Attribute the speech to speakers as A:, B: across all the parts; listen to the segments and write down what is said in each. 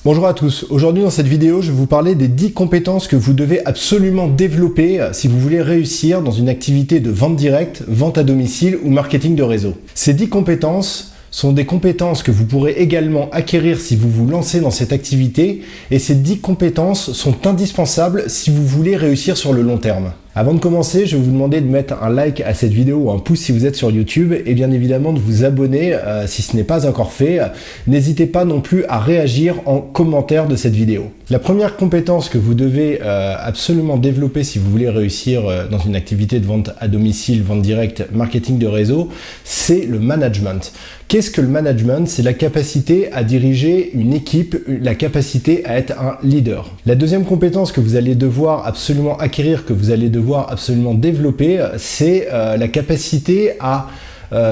A: Bonjour à tous, aujourd'hui dans cette vidéo je vais vous parler des 10 compétences que vous devez absolument développer si vous voulez réussir dans une activité de vente directe, vente à domicile ou marketing de réseau. Ces 10 compétences sont des compétences que vous pourrez également acquérir si vous vous lancez dans cette activité et ces 10 compétences sont indispensables si vous voulez réussir sur le long terme. Avant de commencer, je vais vous demander de mettre un like à cette vidéo ou un pouce si vous êtes sur YouTube et bien évidemment de vous abonner si ce n'est pas encore fait. N'hésitez pas non plus à réagir en commentaire de cette vidéo. La première compétence que vous devez absolument développer si vous voulez réussir dans une activité de vente à domicile, vente directe, marketing de réseau, c'est le management. Qu'est-ce que le management? C'est la capacité à diriger une équipe, la capacité à être un leader. La deuxième compétence que vous allez devoir absolument acquérir, que vous allez devoir absolument développer, c'est la capacité à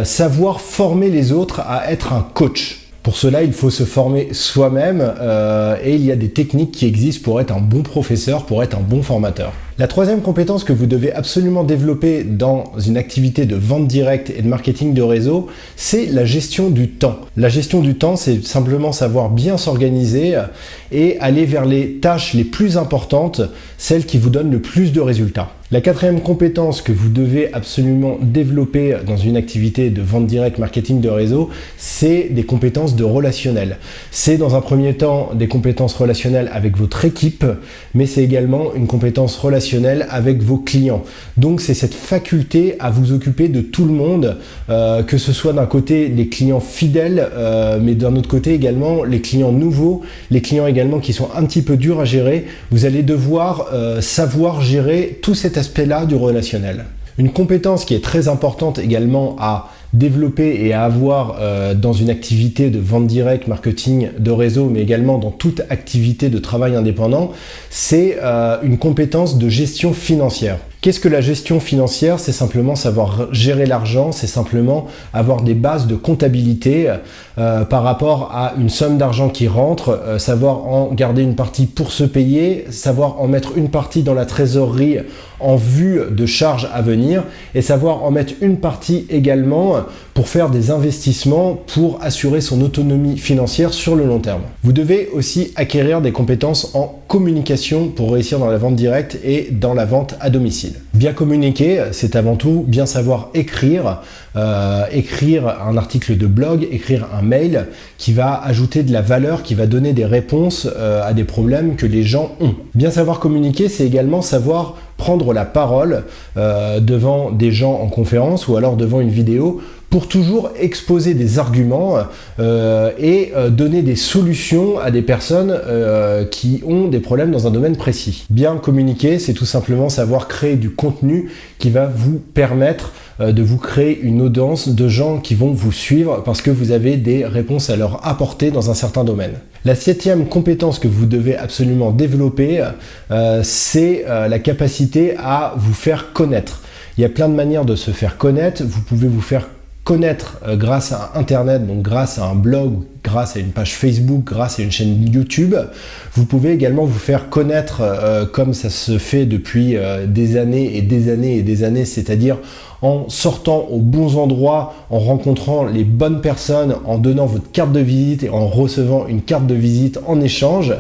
A: savoir former les autres, à être un coach. Pour cela, il faut se former soi-même et il y a des techniques qui existent pour être un bon professeur, pour être un bon formateur. La troisième compétence que vous devez absolument développer dans une activité de vente directe et de marketing de réseau, c'est la gestion du temps. La gestion du temps, c'est simplement savoir bien s'organiser et aller vers les tâches les plus importantes, celles qui vous donnent le plus de résultats. La quatrième compétence que vous devez absolument développer dans une activité de vente directe, marketing de réseau, c'est des compétences de relationnel. C'est dans un premier temps des compétences relationnelles avec votre équipe, mais c'est également une compétence relationnelle avec vos clients. Donc c'est cette faculté à vous occuper de tout le monde, que ce soit d'un côté les clients fidèles, mais d'un autre côté également les clients nouveaux, les clients également qui sont un petit peu durs à gérer. Vous allez devoir savoir gérer tout cet aspect-là du relationnel. Une compétence qui est très importante également à développer et à avoir dans une activité de vente directe, marketing de réseau, mais également dans toute activité de travail indépendant, c'est une compétence de gestion financière. Qu'est-ce que la gestion financière? C'est simplement savoir gérer l'argent, c'est simplement avoir des bases de comptabilité par rapport à une somme d'argent qui rentre, savoir en garder une partie pour se payer, savoir en mettre une partie dans la trésorerie en vue de charges à venir et savoir en mettre une partie également pour faire des investissements pour assurer son autonomie financière sur le long terme. Vous devez aussi acquérir des compétences en communication pour réussir dans la vente directe et dans la vente à domicile. Bien communiquer, c'est avant tout bien savoir écrire, écrire un article de blog, écrire un mail qui va ajouter de la valeur, qui va donner des réponses à des problèmes que les gens ont. Bien savoir communiquer, c'est également savoir prendre la parole devant des gens en conférence ou alors devant une vidéo pour toujours exposer des arguments et donner des solutions à des personnes qui ont des problèmes dans un domaine précis. Bien communiquer, c'est tout simplement savoir créer du contenu qui va vous permettre de vous créer une audience de gens qui vont vous suivre parce que vous avez des réponses à leur apporter dans un certain domaine. La septième compétence que vous devez absolument développer, c'est la capacité à vous faire connaître. Il y a plein de manières de se faire connaître. Vous pouvez vous faire connaître grâce à Internet, donc grâce à un blog, grâce à une page Facebook, grâce à une chaîne YouTube. Vous pouvez également vous faire connaître comme ça se fait depuis des années et des années et des années, c'est-à-dire en sortant aux bons endroits, en rencontrant les bonnes personnes, en donnant votre carte de visite et en recevant une carte de visite en échange.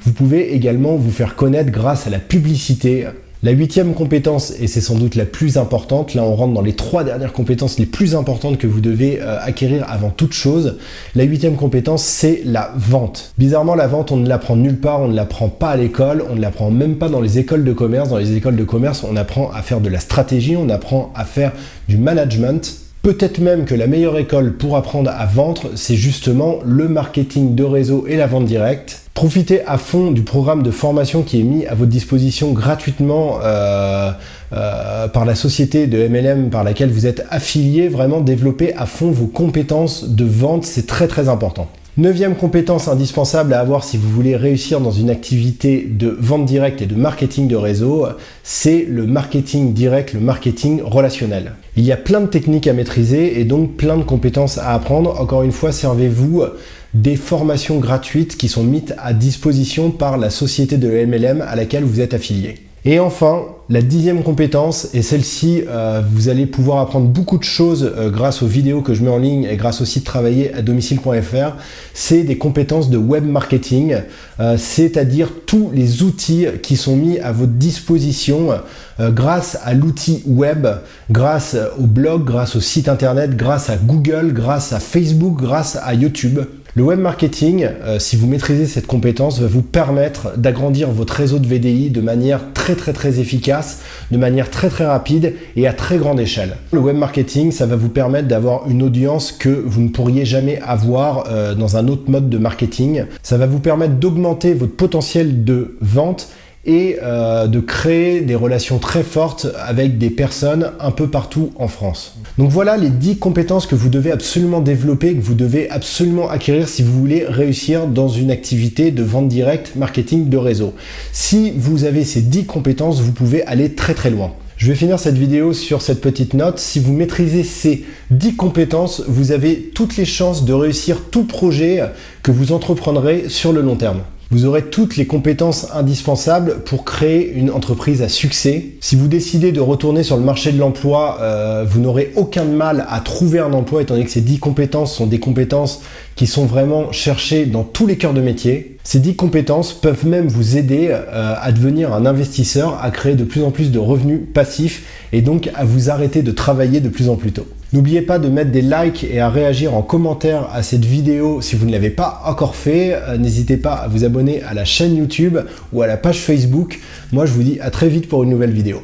A: Vous pouvez également vous faire connaître grâce à la publicité. La huitième compétence, et c'est sans doute la plus importante, là on rentre dans les 3 dernières compétences les plus importantes que vous devez acquérir avant toute chose. La huitième compétence, c'est la vente. Bizarrement, la vente, on ne l'apprend nulle part, on ne l'apprend pas à l'école, on ne l'apprend même pas dans les écoles de commerce. Dans les écoles de commerce, on apprend à faire de la stratégie, on apprend à faire du management. Peut-être même que la meilleure école pour apprendre à vendre, c'est justement le marketing de réseau et la vente directe. Profitez à fond du programme de formation qui est mis à votre disposition gratuitement par la société de MLM par laquelle vous êtes affilié. Vraiment développez à fond vos compétences de vente, c'est très très important. Neuvième compétence indispensable à avoir si vous voulez réussir dans une activité de vente directe et de marketing de réseau, c'est le marketing direct, le marketing relationnel. Il y a plein de techniques à maîtriser et donc plein de compétences à apprendre. Encore une fois, servez-vous des formations gratuites qui sont mises à disposition par la société de MLM à laquelle vous êtes affilié. Et enfin, la 10e compétence, et celle-ci, vous allez pouvoir apprendre beaucoup de choses grâce aux vidéos que je mets en ligne et grâce au site travailleraddomicile.fr, c'est des compétences de web marketing, c'est-à-dire tous les outils qui sont mis à votre disposition grâce à l'outil web, grâce au blog, grâce au site internet, grâce à Google, grâce à Facebook, grâce à YouTube. Le web marketing, si vous maîtrisez cette compétence, va vous permettre d'agrandir votre réseau de VDI de manière très efficace, de manière très rapide et à très grande échelle. Le web marketing, ça va vous permettre d'avoir une audience que vous ne pourriez jamais avoir dans un autre mode de marketing. Ça va vous permettre d'augmenter votre potentiel de vente et de créer des relations très fortes avec des personnes un peu partout en France. Donc voilà les 10 compétences que vous devez absolument développer, que vous devez absolument acquérir si vous voulez réussir dans une activité de vente directe, marketing de réseau. Si vous avez ces 10 compétences, vous pouvez aller très loin. Je vais finir cette vidéo sur cette petite note. Si vous maîtrisez ces 10 compétences, vous avez toutes les chances de réussir tout projet que vous entreprendrez sur le long terme. Vous aurez toutes les compétences indispensables pour créer une entreprise à succès. Si vous décidez de retourner sur le marché de l'emploi, vous n'aurez aucun mal à trouver un emploi étant donné que ces 10 compétences sont des compétences qui sont vraiment cherchées dans tous les cœurs de métier. Ces 10 compétences peuvent même vous aider à devenir un investisseur, à créer de plus en plus de revenus passifs et donc à vous arrêter de travailler de plus en plus tôt. N'oubliez pas de mettre des likes et à réagir en commentaire à cette vidéo si vous ne l'avez pas encore fait. N'hésitez pas à vous abonner à la chaîne YouTube ou à la page Facebook. Moi, je vous dis à très vite pour une nouvelle vidéo.